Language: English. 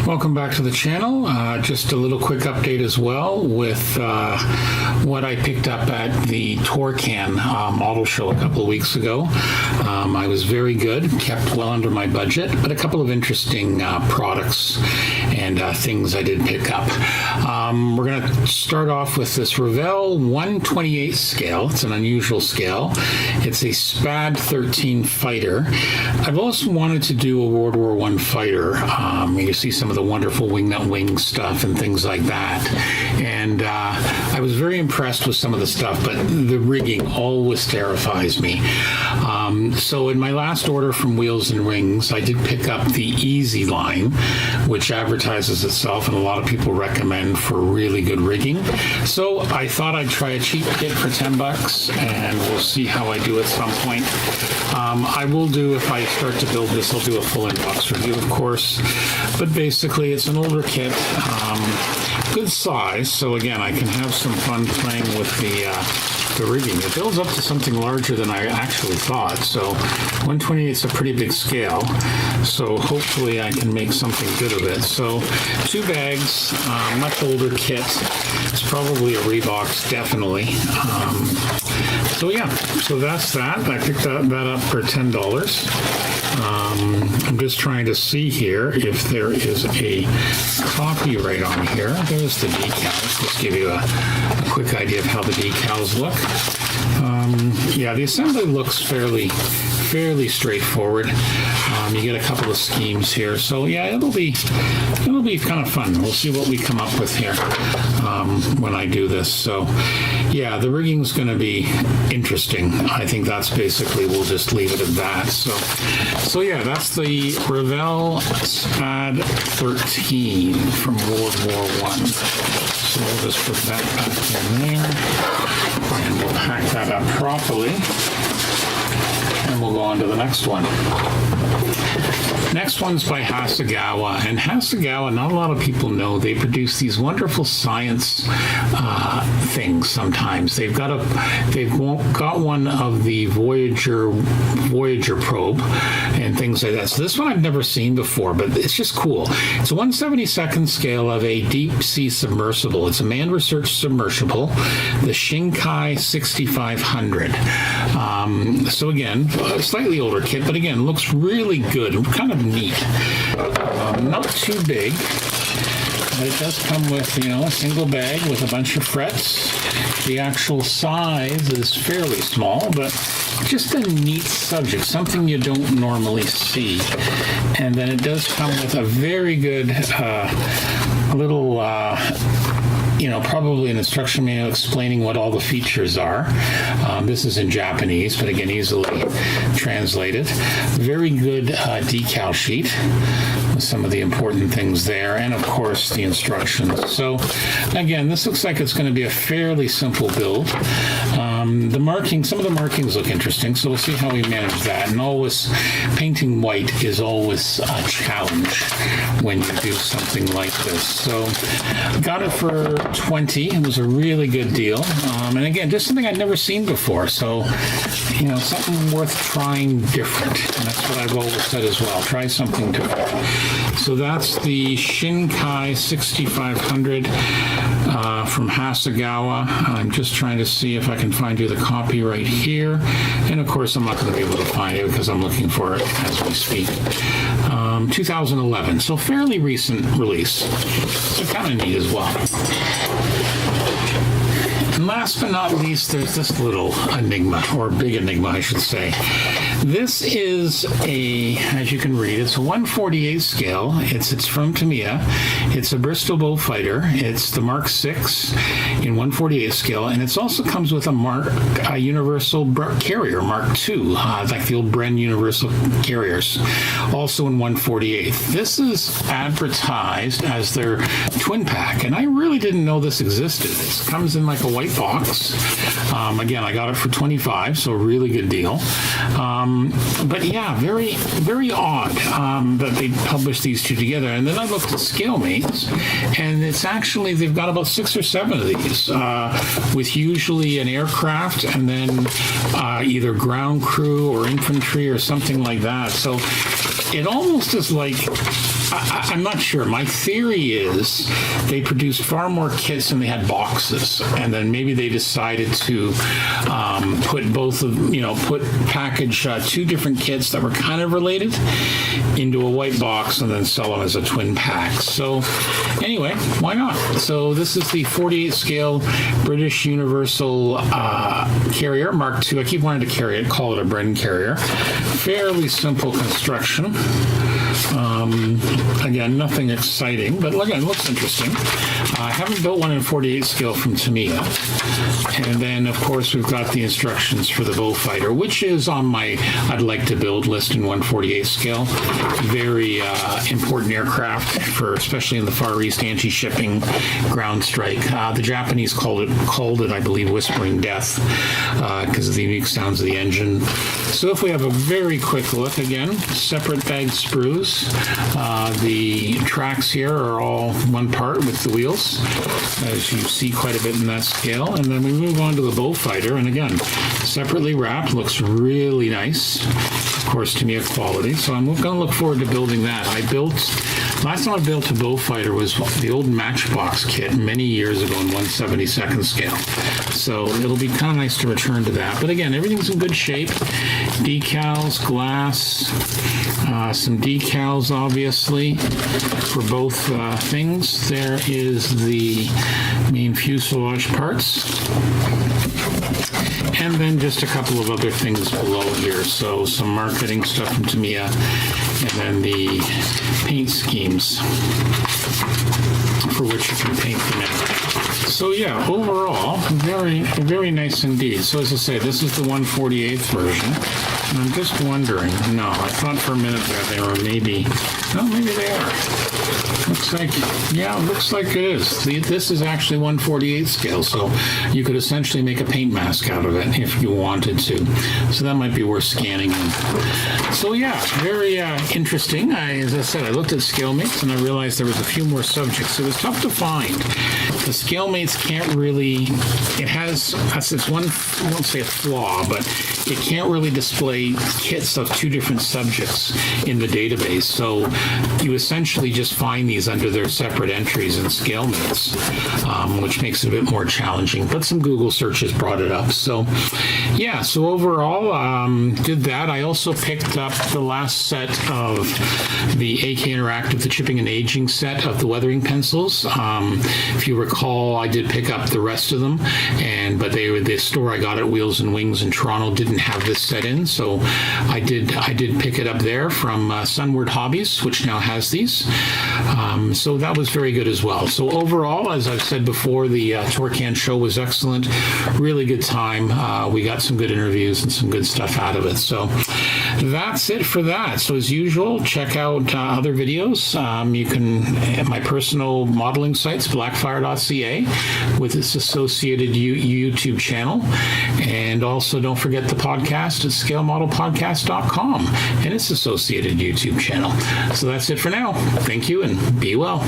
Welcome back to the channel. Just a little quick update as well with what I picked up at the Torcan model show a couple of weeks ago. I was very good, kept well under my budget, but a couple of interesting products and things I did pick up. We're going to start off with this Revell 1/28 scale. It's an unusual scale. It's a SPAD 13 fighter. I've also wanted to do a World War I fighter. You see some of the wonderful wingnut wing stuff and things like that. And I was very impressed with some of the stuff, but the rigging always terrifies me. So in my last order from Wheels and Rings, I did pick up the Easy line, which advertises itself and a lot of people recommend for really good rigging. So I thought I'd try a cheap kit for $10 and we'll see how I do at some point. I will do, if I start to build this, I'll do a full in-box review, of course. But basically, it's an older kit, good size. So again, I can have some fun playing with the rigging. It builds up to something larger than I actually thought. So 1/28 is a pretty big scale. So hopefully I can make something good of it. So 2 bags, much older kit. It's probably a Reeboks, definitely. So yeah, so that's that. I picked that up for $10. I'm just trying to see here if there is a copyright on here. There's the decals. Just give you a quick idea of how the decals look. Yeah, the assembly looks fairly straightforward. You get a couple of schemes here, so yeah, it'll be kind of fun. We'll see what we come up with here when I do this. So yeah, the rigging's going to be interesting. I think that's basically, we'll just leave it at that. So yeah, that's the Revell SPAD 13 from World War I. So we'll just put that back in there, and we'll pack that up properly. And we'll go on to the next one. Next one's by Hasegawa, and Hasegawa, not a lot of people know, they produce these wonderful science things sometimes. They've got one of the Voyager probe and things like that. So this one I've never seen before, but it's just cool. It's a 1/72nd scale of a deep sea submersible. It's a manned research submersible, the Shinkai 6500. So again, a slightly older kit, but again, looks really good, kind of neat. Not too big, but it does come with, a single bag with a bunch of frets. The actual size is fairly small, but just a neat subject, something you don't normally see. And then it does come with a very good little probably an instruction manual explaining what all the features are. This is in Japanese, but again, easily translated. Very good decal sheet with some of the important things there, and of course the instructions. So again, this looks like it's going to be a fairly simple build. Some of the markings look interesting, so we'll see how we manage that. And always, painting white is always a challenge when you do something like this. So got it for $20. It was a really good deal. And again, just something I'd never seen before. So, something worth trying different. And that's what I've always said as well. Try something different. So that's the Shinkai 6500 from Hasegawa. I'm just trying to see if I can find you the copyright here. And of course, I'm not going to be able to find it because I'm looking for it as we speak. 2011, so fairly recent release. So kind of neat as well. And last but not least, there's this little enigma, or big enigma, I should say. This is as you can read, it's a 1/48 scale. It's from Tamiya. It's a Bristol bullfighter. It's the Mark 6 in 1/48 scale, and it also comes with a universal carrier, Mark 2, like the old Bren universal carriers, also in 1/48. This is advertised as their twin pack, and I really didn't know this existed. It comes in like a white box. Again, I got it for $25, so a really good deal. But yeah, very, very odd that they published these two together. And then I looked at ScaleMates, and it's actually, they've got about 6 or 7 of these, with usually an aircraft and then either ground crew or infantry or something like that. So it almost is like I'm not sure. My theory is they produced far more kits than they had boxes, and then maybe they decided to put package two different kits that were kind of related into a white box and then sell them as a twin pack. So anyway, why not? So this is the 48 scale British Universal Carrier Mark II. I keep wanting to call it a Bren carrier. Fairly simple construction. Again, nothing exciting, but again, looks interesting. I haven't built one in 48 scale from Tamiya. And then, of course, we've got the instructions for the Beaufighter, which is on my I'd like to build list in 148 scale. Very important aircraft for, especially in the Far East, anti-shipping ground strike. The Japanese called it, I believe, Whispering Death because of the unique sounds of the engine. So if we have a very quick look, again, separate bag sprues. The tracks here are all one part with the wheels, as you see quite a bit in that scale. And then we move on to the Beaufighter, and again, separately wrapped, looks really nice. Of course, Tamiya quality. So I'm going to look forward to building that. Last time I built a Beaufighter was the old Matchbox kit many years ago in 1/72nd scale. So it'll be kind of nice to return to that. But again, everything's in good shape. Decals, glass, some decals, obviously, for both things. There is the main fuselage parts. And then just a couple of other things below here. So some marketing stuff from Tamiya, and then the paint schemes for which you can paint them in. So yeah, overall, very, very nice indeed. So as I say, this is the 1/48th version. And I'm just wondering, no, I thought for a minute there they were maybe they are. Looks like it is. This is actually 1/48 scale, so you could essentially make a paint mask out of it if you wanted to. So that might be worth scanning in. So yeah, very interesting. As I said, I looked at ScaleMates and I realized there was a few more subjects. It was tough to find. The ScaleMates can't really, it's one, I won't say a flaw, but it can't really display kits of two different subjects in the database. So you essentially just find these under their separate entries in ScaleMates, which makes it a bit more challenging. But some Google searches brought it up. So yeah, so overall, did that. I also picked up the last set of the AK Interactive, the chipping and aging set of the weathering pencils. If you recall, I did pick up the rest of them, but the store I got at Wheels and Wings in Toronto didn't have this set in, so I did pick it up there from Sunward Hobbies, which now has these. So that was very good as well. So overall, as I've said before, the Torcan show was excellent. Really good time. We got some good interviews and some good stuff out of it. So that's it for that. So as usual, check out other videos. You can, at my personal modeling sites, blackfire.ca, with its associated YouTube channel. And also don't forget the podcast at scalemodelpodcast.com and its associated YouTube channel. So that's it for now. Thank you and be well.